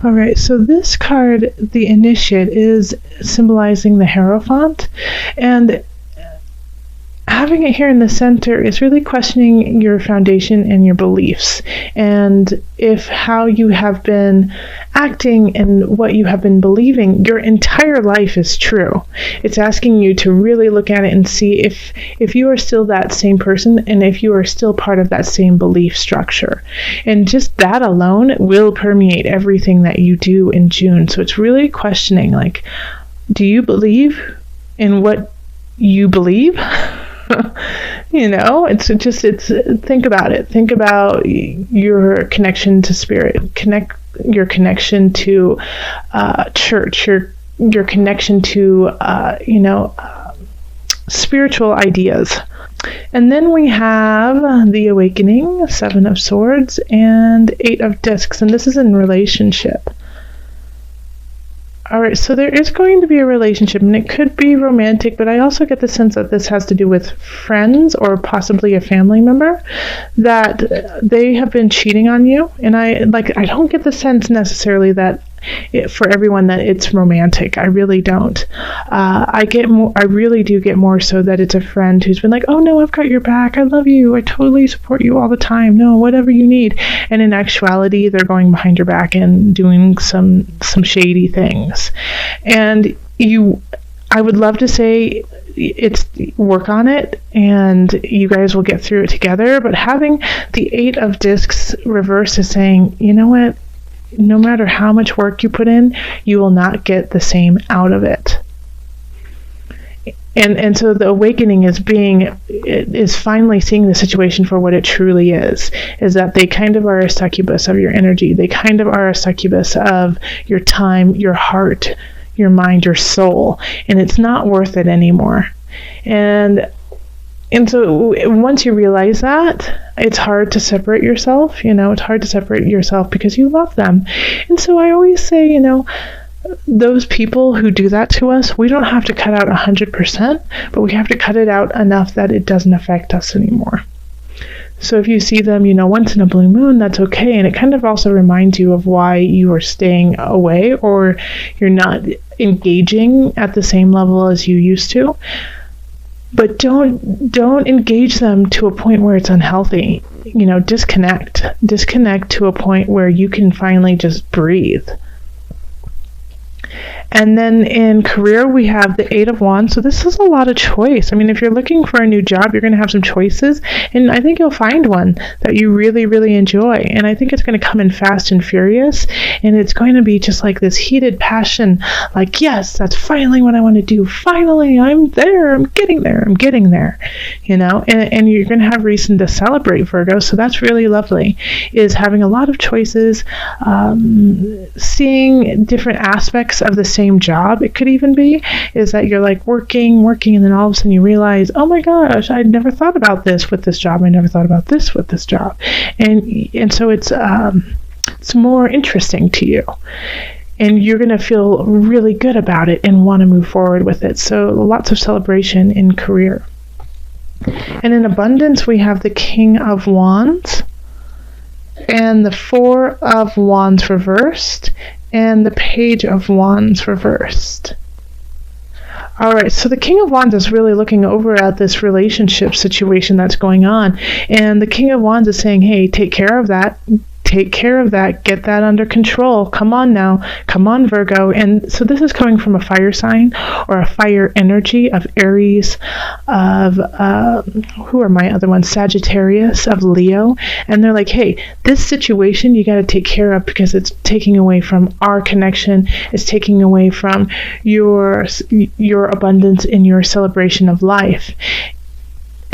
All right, so this card, the Initiate, is symbolizing the Hierophant, and having it here in the center is really questioning your foundation and your beliefs, and if how you have been acting and what you have been believing your entire life is true. It's asking you to really look at it and see if you are still that same person and if you are still part of that same belief structure. And just that alone will permeate everything that you do in June. So it's really questioning, like, do you believe in what you believe? It's think about it. Think about your connection to spirit, your connection to church, your connection to spiritual ideas. And then we have the Awakening, 7 of Swords, and 8 of Discs, and this is in relationship. All right, so there is going to be a relationship, and it could be romantic, but I also get the sense that this has to do with friends or possibly a family member, that they have been cheating on you. And I don't get the sense necessarily that for everyone that it's romantic. I really don't. I really do get more so that it's a friend who's been like, oh no, I've got your back. I love you. I totally support you all the time. No, whatever you need. And in actuality, they're going behind your back and doing some shady things. And I would love to say it's work on it and you guys will get through it together. But having the 8 of Discs reverse is saying, you know what? No matter how much work you put in, you will not get the same out of it. And so the awakening is finally seeing the situation for what it truly is that they kind of are a succubus of your energy. They kind of are a succubus of your time, your heart, your mind, your soul, and it's not worth it anymore. And so once you realize that, it's hard to separate yourself. It's hard to separate yourself because you love them. And so I always say, those people who do that to us, we don't have to cut out 100%, but we have to cut it out enough that it doesn't affect us anymore. So if you see them, once in a blue moon, that's okay. And it kind of also reminds you of why you are staying away or you're not engaging at the same level as you used to. But don't engage them to a point where it's unhealthy. Disconnect to a point where you can finally just breathe. And then in career, we have the 8 of Wands. So this is a lot of choice. I mean, if you're looking for a new job, you're going to have some choices. And I think you'll find one that you really, really enjoy. And I think it's going to come in fast and furious. And it's going to be just like this heated passion. Like, yes, that's finally what I want to do. Finally, I'm there. I'm getting there. And you're going to have reason to celebrate, Virgo. So that's really lovely, is having a lot of choices, seeing different aspects of the same job. It could even be is that you're like working, and then all of a sudden you realize, oh my gosh, I never thought about this with this job. I never thought about this with this job. And so it's more interesting to you. And you're going to feel really good about it and want to move forward with it. So lots of celebration in career. And in abundance, we have the King of Wands and the 4 of Wands reversed and the Page of Wands reversed. All right, so the King of Wands is really looking over at this relationship situation that's going on. And the King of Wands is saying, hey, take care of that. Get that under control. Come on now. Come on, Virgo. And so this is coming from a fire sign or a fire energy of Aries, of, who are my other ones? Sagittarius, of Leo. And they're like, hey, this situation you got to take care of because it's taking away from our connection. It's taking away from your abundance in your celebration of life.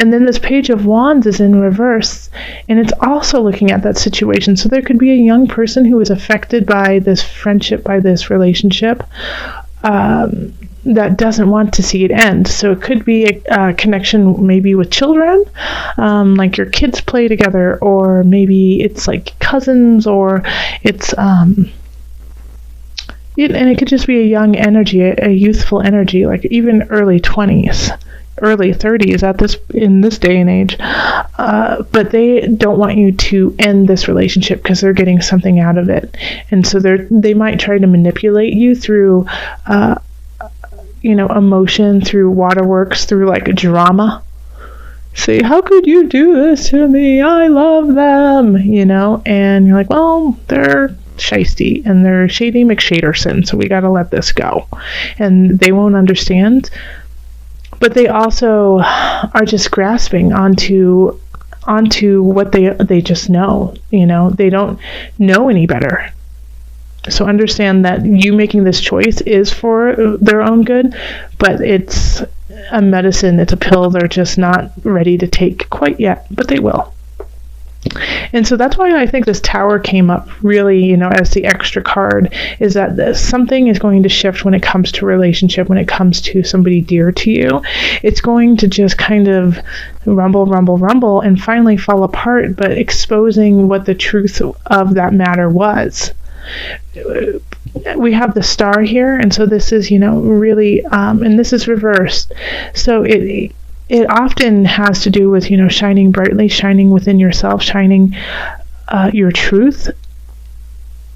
And then this Page of Wands is in reverse, and it's also looking at that situation. So there could be a young person who is affected by this friendship, by this relationship, that doesn't want to see it end. So it could be a connection maybe with children, like your kids play together, or maybe it's like cousins, or it's... and it could just be a young energy, a youthful energy, like even early 20s. early 30s in this day and age, but they don't want you to end this relationship because they're getting something out of it, and so they might try to manipulate you through emotion, through waterworks, through like drama. Say, how could you do this to me? I love them, and you're like, well, they're shisty and they're Shady McShaderson, so we got to let this go. And they won't understand, but they also are just grasping onto what they just know. They don't know any better. So understand that you making this choice is for their own good, but it's a medicine, it's a pill they're just not ready to take quite yet, but they will. And so that's why I think this Tower came up really, as the extra card, is that something is going to shift when it comes to relationship, when it comes to somebody dear to you. It's going to just kind of rumble, and finally fall apart, but exposing what the truth of that matter was. We have the Star here, and so this is, really, and this is reversed. So it often has to do with, shining brightly, shining within yourself, shining your truth.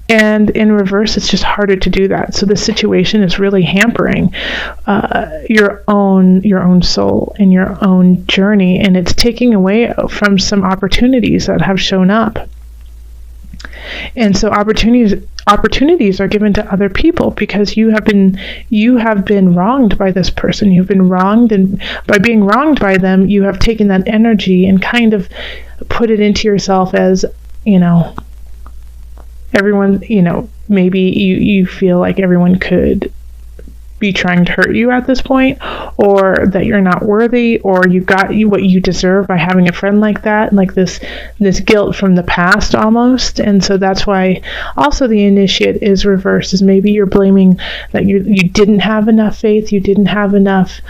And in reverse, it's just harder to do that. So the situation is really hampering your own soul and your own journey, and it's taking away from some opportunities that have shown up. And so opportunities are given to other people because you have been wronged by this person. You've been wronged, and by being wronged by them, you have taken that energy and kind of put it into yourself as, everyone, maybe you feel like everyone could be trying to hurt you at this point, or that you're not worthy, or you got what you deserve by having a friend like that, like this guilt from the past almost. And so that's why also the Initiate is reversed, is maybe you're blaming that you didn't have enough faith, you didn't have enough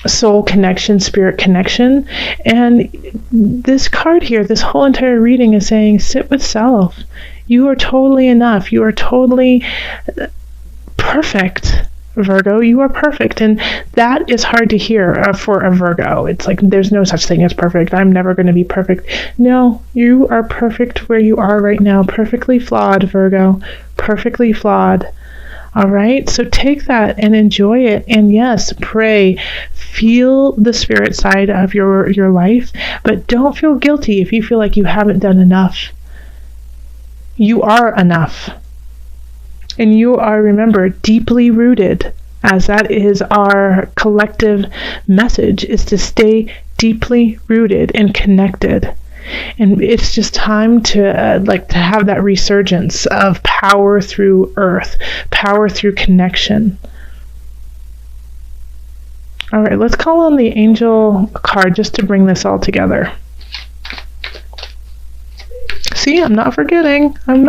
soul connection, spirit connection. And this card here, this whole entire reading is saying, sit with self. You are totally enough. You are totally perfect, Virgo. You are perfect. And that is hard to hear for a Virgo. It's like, there's no such thing as perfect. I'm never going to be perfect. No, you are perfect where you are right now. Perfectly flawed, Virgo. Perfectly flawed. All right, so take that and enjoy it. And yes, pray, feel the spirit side of your life, but don't feel guilty if you feel like you haven't done enough. You are enough. And you are, remember, deeply rooted, as that is our collective message, is to stay deeply rooted and connected. And it's just time to to have that resurgence of power through earth, power through connection. All right, let's call on the angel card just to bring this all together. See, I'm not forgetting. And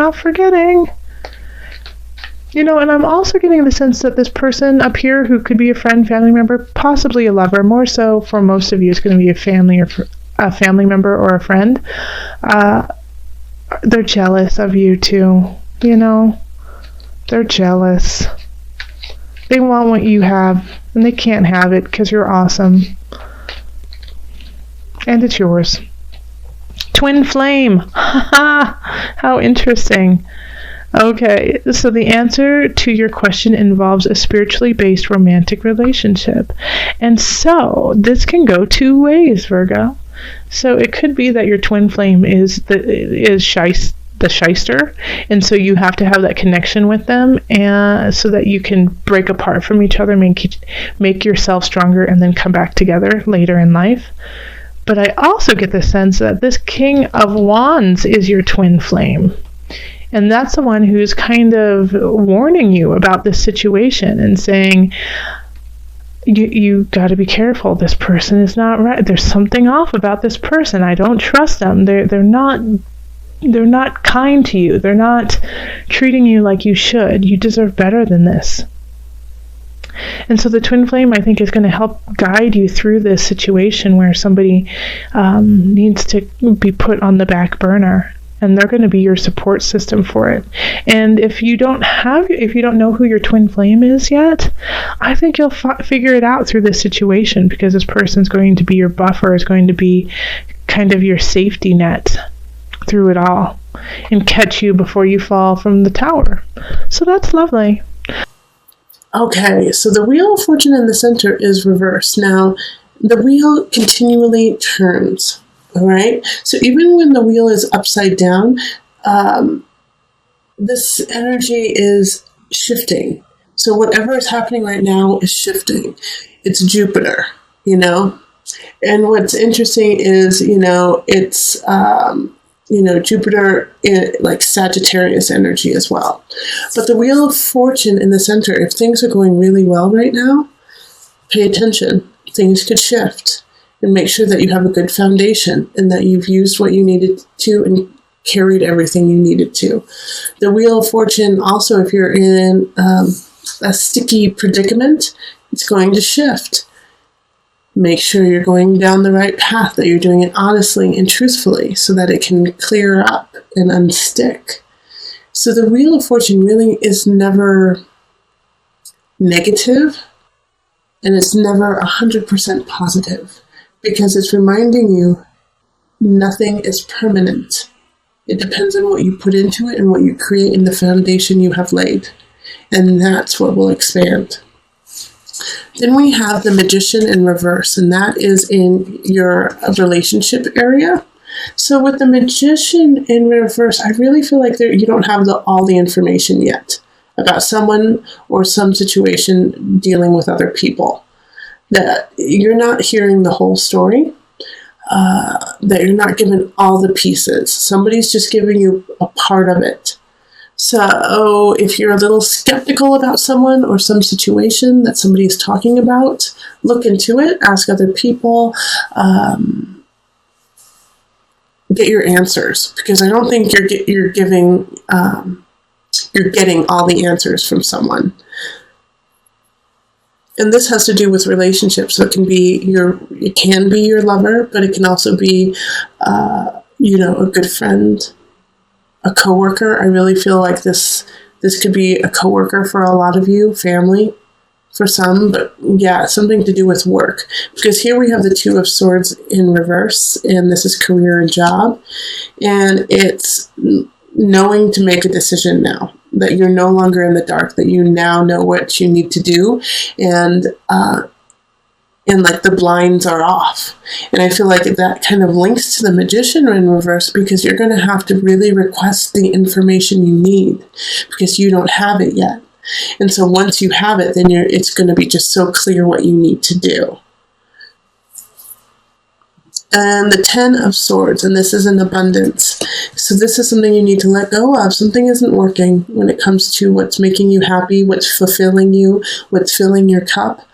I'm also getting the sense that this person up here, who could be a friend, family member, possibly a lover, more so for most of you, it's going to be a family member or a friend. They're jealous of you too. They're jealous. They want what you have, and they can't have it because you're awesome. And it's yours. Twin flame. How interesting. Okay, so the answer to your question involves a spiritually based romantic relationship. And so this can go two ways, Virgo. So it could be that your twin flame is the shyster, and so you have to have that connection with them, and so that you can break apart from each other, make yourself stronger, and then come back together later in life. But I also get the sense that this King of Wands is your twin flame. And that's the one who's kind of warning you about this situation and saying, you got to be careful. This person is not right. There's something off about this person. I don't trust them. They're not kind to you. They're not treating you like you should. You deserve better than this. And so the twin flame, I think, is going to help guide you through this situation where somebody needs to be put on the back burner. and they're going to be your support system for it. And if you don't know who your twin flame is yet, I think you'll figure it out through this situation, because this person's going to be your buffer, is going to be kind of your safety net through it all, and catch you before you fall from the tower. So that's lovely. Okay, so the Wheel of Fortune in the center is reversed. Now, the wheel continually turns, all right? So even when the wheel is upside down, this energy is shifting. So whatever is happening right now is shifting. It's Jupiter, you know? And what's interesting is, it's, Jupiter in like Sagittarius energy as well. But the Wheel of Fortune in the center, if things are going really well right now, pay attention. Things could shift, and make sure that you have a good foundation and that you've used what you needed to and carried everything you needed to. The Wheel of Fortune also, if you're in a sticky predicament, it's going to shift. Make sure you're going down the right path, that you're doing it honestly and truthfully so that it can clear up and unstick. So the Wheel of Fortune really is never negative, and it's never 100% positive, because it's reminding you nothing is permanent. It depends on what you put into it and what you create in the foundation you have laid. And that's what will expand. Then we have the Magician in reverse, and that is in your relationship area. So with the Magician in reverse, I really feel like you don't have all the information yet about someone or some situation dealing with other people. That you're not hearing the whole story, that you're not given all the pieces. Somebody's just giving you a part of it. So if you're a little skeptical about someone or some situation that somebody's talking about, look into it, ask other people, get your answers, because I don't think you're getting all the answers from someone. And this has to do with relationships. So it can be your lover, but it can also be, a good friend, a coworker. I really feel like this could be a coworker for a lot of you, family for some, but yeah, something to do with work. Because here we have the Two of Swords in reverse, and this is career and job. And it's knowing to make a decision now, that you're no longer in the dark, that you now know what you need to do, and like the blinds are off. And I feel like that kind of links to the Magician in reverse, because you're going to have to really request the information you need, because you don't have it yet. And so once you have it, then it's going to be just so clear what you need to do. And the Ten of Swords, and this is an abundance. So this is something you need to let go of. Something isn't working when it comes to what's making you happy, what's fulfilling you, what's filling your cup.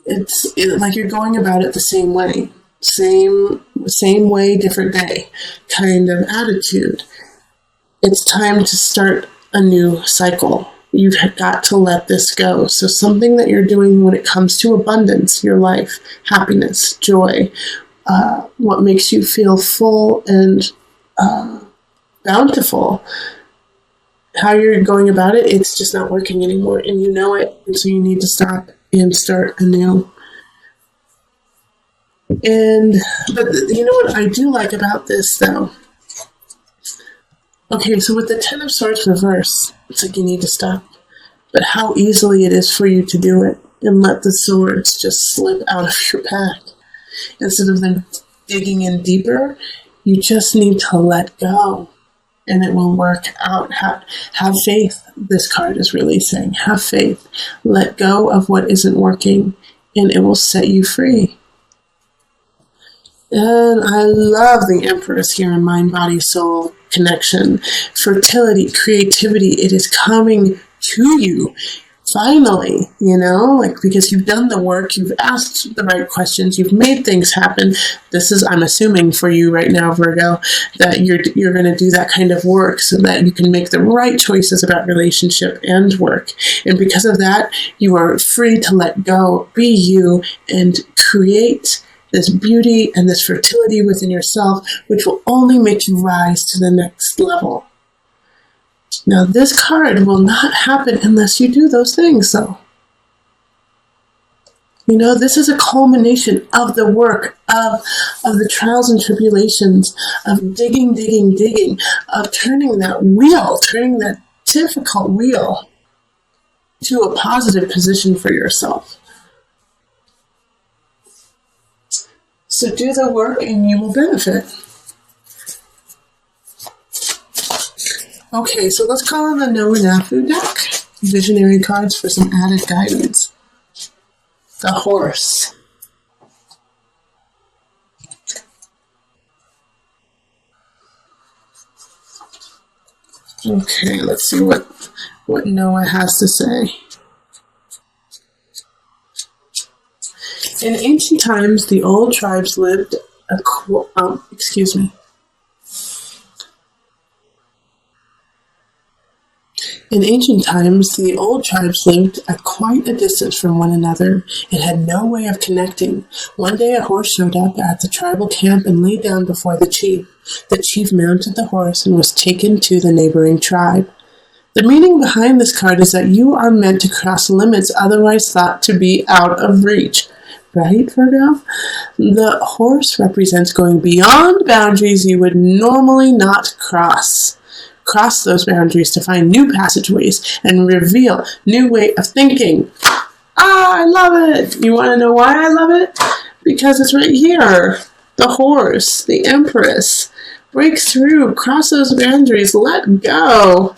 It's like you're going about it the same way. Same way, different day kind of attitude. It's time to start a new cycle. You've got to let this go. So something that you're doing when it comes to abundance, your life, happiness, joy, what makes you feel full and bountiful, how you're going about it, it's just not working anymore, and you know it, and so you need to stop and start anew. But you know what I do like about this, though? Okay, so with the Ten of Swords reverse, it's like you need to stop. But how easily it is for you to do it and let the swords just slip out of your pack. Instead of them digging in deeper, you just need to let go, and it will work out. Have faith, this card is really saying. Have faith. Let go of what isn't working, and it will set you free. And I love the Empress here in mind, body, soul connection. Fertility, creativity, it is coming to you. Finally, because you've done the work, you've asked the right questions, you've made things happen. This is, I'm assuming for you right now, Virgo, that you're going to do that kind of work so that you can make the right choices about relationship and work. And because of that, you are free to let go, be you, and create this beauty and this fertility within yourself, which will only make you rise to the next level. Now, this card will not happen unless you do those things, though. You know, this is a culmination of the work, of the trials and tribulations, of digging, of turning that difficult wheel to a positive position for yourself. So do the work and you will benefit. Okay, so let's call on the Nominafu deck. Visionary cards for some added guidance. The Horse. Okay, let's see what Noah has to say. In ancient times, the old tribes lived In ancient times, the old tribes lived at quite a distance from one another and had no way of connecting. One day a horse showed up at the tribal camp and lay down before the chief. The chief mounted the horse and was taken to the neighboring tribe. The meaning behind this card is that you are meant to cross limits otherwise thought to be out of reach. Right, Virgo? The horse represents going beyond boundaries you would normally not cross. Cross those boundaries to find new passageways and reveal new way of thinking. I love it! You want to know why I love it? Because it's right here. The horse, the empress, breaks through, cross those boundaries, let go,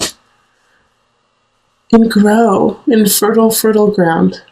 and grow in fertile ground.